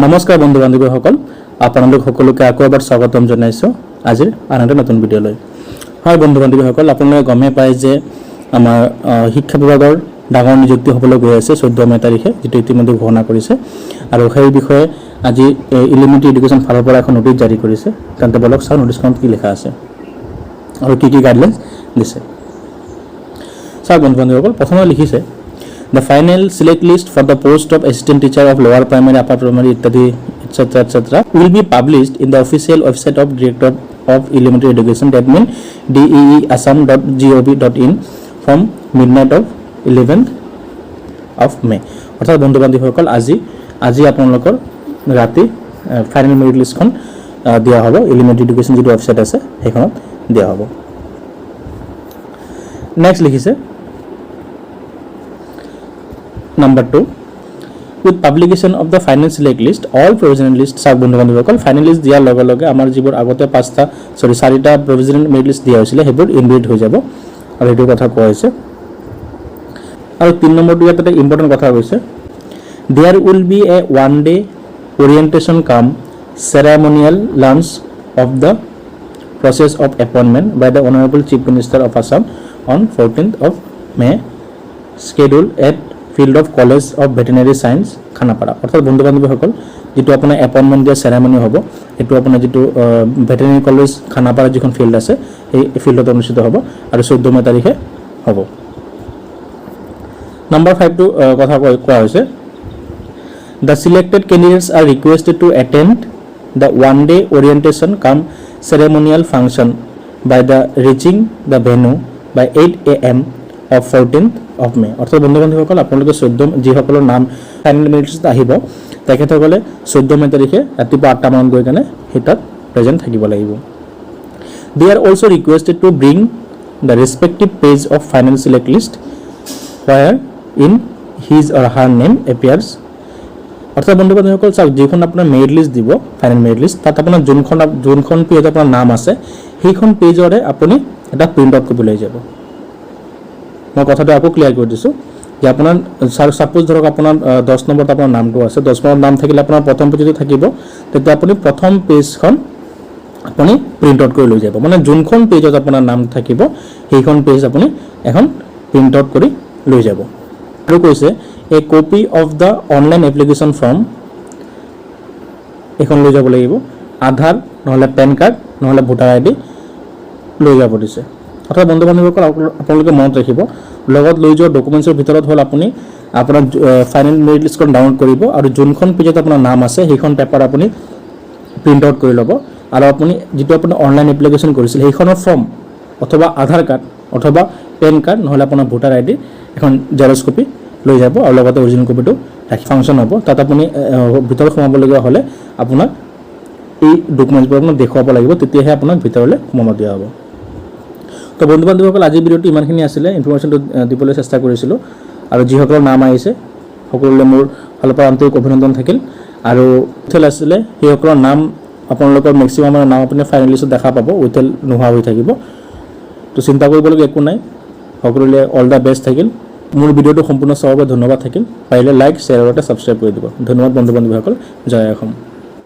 নমস্কাৰ বন্ধু বান্ধৱীসকল, আপোনালোক সকলোকে আকৌ এবাৰ স্বাগতম জনাইছোঁ আজিৰ আন এটা নতুন ভিডিঅ'লৈ। হয় বন্ধু বান্ধৱীসকল, আপোনালোকে গমে পায় যে আমাৰ শিক্ষা বিভাগৰ ডাঙৰ নিযুক্তি হ'বলৈ গৈ আছে 14 মে তাৰিখে, যেটো ইতিমধ্যে ঘোষণা কৰিছে। আৰু সেই বিষয়ে আজি এলিমেণ্টাৰী এডুকেশ্যন ফালৰ পৰা এখন নোটিছ জাৰি কৰিছে। তেন্তে বলক চাওঁ নোটিছখনত কি লিখা আছে আৰু কি কি গাইডলাইন্স দিছে। চাওক বন্ধু বান্ধৱীসকল, প্ৰথমে লিখিছে The final select list for the post of assistant teacher of lower primary, upper primary, etc. will be published in the official website of Director of Elementary Education, that means deeassam.gov.in from midnight of 11th of May. অৰ্থাৎ বন্ধু বান্ধৱীসকল আজি আপোনালোকৰ ৰাতি final merit লিষ্টখন দিয়া হ'ব। Elementary education যিটো website আছে সেইখনত দিয়া হ'ব। নেক্সট লিখিছে Number 2, with publication of the final select list, all provisional list চাওক বন্ধু বান্ধৱীসকল, ফাইনেল লিষ্ট দিয়াৰ লগে লগে আমাৰ যিবোৰ আগতে 4টা প্ৰভিজনেল মেৰিট লিষ্ট দিয়া হৈছিলে সেইবোৰ ইনভেলিড হৈ যাব, আৰু এইটো কথা কোৱা হৈছে। আৰু 3 নম্বৰটো ইয়াত এটা ইম্পৰ্টেণ্ট কথা কৈছে, there will be a one day orientation come ceremonial launch of the process of appointment by the Honorable Chief Minister of Assam on 14th of May, scheduled at field of college of veterinary science Khanapara. অৰ্থাৎ বন্ধু বান্ধৱীসকল, যিটো আপোনাৰ appointment দিয়া চেৰেমনি হ'ব, এইটো আপোনাৰ যিটো veterinary college Khanapara যিখন ফিল্ড আছে সেই ফিল্ডত অনুষ্ঠিত হ'ব আৰু 14 মে তাৰিখে হ'ব। নম্বৰ 5টো কথা কোৱা হৈছে, the selected candidates are requested to attend the one day orientation cum ceremonial function by the reaching the venue by 8 AM of 14th of May। অৰ্থাৎ বন্ধু বান্ধৱীসকল, আপোনালোকে যিসকলৰ নাম ফাইনেল মেৰিট লিষ্টত আহিব তেখেতসকলে 14 মে তাৰিখে ৰাতিপুৱা 8টা মানত গৈ কেনে সেই তাত প্ৰেজেণ্ট থাকিব লাগিব। They are also' requested to bring the respective page of final select list where in his or her name appears. অৰ্থাৎ বন্ধু বান্ধৱীসকল চাওক, যিখন আপোনাৰ মেৰিট লিষ্ট দিব ফাইনেল মেৰিট লিষ্ট, তাত আপোনাৰ যোনখন পেজত আপোনাৰ নাম আছে সেইখন পেজৰে আপুনি এটা প্ৰিণ্ট আউট কপি লৈ যাব। মই কথাটো আকৌ ক্লিয়াৰ কৰি দিছোঁ যে আপোনাৰ ছাপোজ ধৰক আপোনাৰ 10 নম্বৰত আপোনাৰ নামটো আছে, 10 নম্বৰত নাম থাকিলে আপোনাৰ প্ৰথম পেজতে থাকিব, তেতিয়া আপুনি প্ৰথম পেজখন আপুনি প্ৰিণ্ট আউট কৰি লৈ যাব। মানে যোনখন পেজত আপোনাৰ নাম থাকিব সেইখন পেজ আপুনি এখন প্ৰিণ্ট আউট কৰি লৈ যাব। আৰু কৈছে a copy of the online application form, এইখন লৈ যাব লাগিব। আধাৰ নহ'লে পেন কাৰ্ড নহ'লে ভোটাৰ ID লৈ যাব দিছে। অৰ্থাৎ বন্ধু বান্ধৱীসকল, আপোনালোকে মনত ৰাখিব, লগত লৈ যোৱা ডকুমেণ্টছৰ ভিতৰত হ'ল আপুনি আপোনাৰ ফাইনেল মেৰিট লিষ্টখন ডাউনলোড কৰিব আৰু যোনখন পেজত আপোনাৰ নাম আছে সেইখন পেপাৰ আপুনি প্ৰিণ্ট আউট কৰি ল'ব, আৰু আপুনি যিটো আপুনি অনলাইন এপ্লিকেশ্যন কৰিছিল সেইখনৰ ফৰ্ম অথবা আধাৰ কাৰ্ড অথবা পেন কাৰ্ড নহ'লে আপোনাৰ ভোটাৰ ID এখন জেৰক্স কপি লৈ যাব, আৰু লগতে অৰিজিনেল কপিটো ৰাখি ফাংচন হ'ব। তাত আপুনি ভিতৰত সোমাবলগীয়া হ'লে আপোনাক এই ডকুমেণ্টছবোৰ আপোনাক দেখুৱাব লাগিব, তেতিয়াহে আপোনাক ভিতৰলৈ সোমাব দিয়া হ'ব। তো বন্ধু বান্ধৱীসকল, আজিৰ ভিডিঅ'টো ইমানখিনি আছিলে, ইনফৰমেশ্যনটো দিবলৈ চেষ্টা কৰিছিলোঁ, আৰু যিসকলৰ নাম আহিছে সকলোলৈ মোৰ ফালৰ পৰা আন্তৰিক অভিনন্দন থাকিল। আৰু উইথেল আছিলে সেইসকলৰ নাম আপোনালোকৰ মেক্সিমামৰ নাম আপুনি ফাইনেল লিষ্টত দেখা পাব, উইথেল নোহোৱা হৈ থাকিব। তো চিন্তা কৰিবলগীয়া একো নাই, সকলোলৈ অল দ্য বেষ্ট থাকিল। মোৰ ভিডিঅ'টো সম্পূৰ্ণ চোৱাৰ বাবে ধন্যবাদ থাকিল। পাৰিলে লাইক, শ্বেয়াৰ আৰু ছাবস্ক্ৰাইব কৰি দিব। ধন্যবাদ বন্ধু বান্ধৱীসকল, জয় অসম।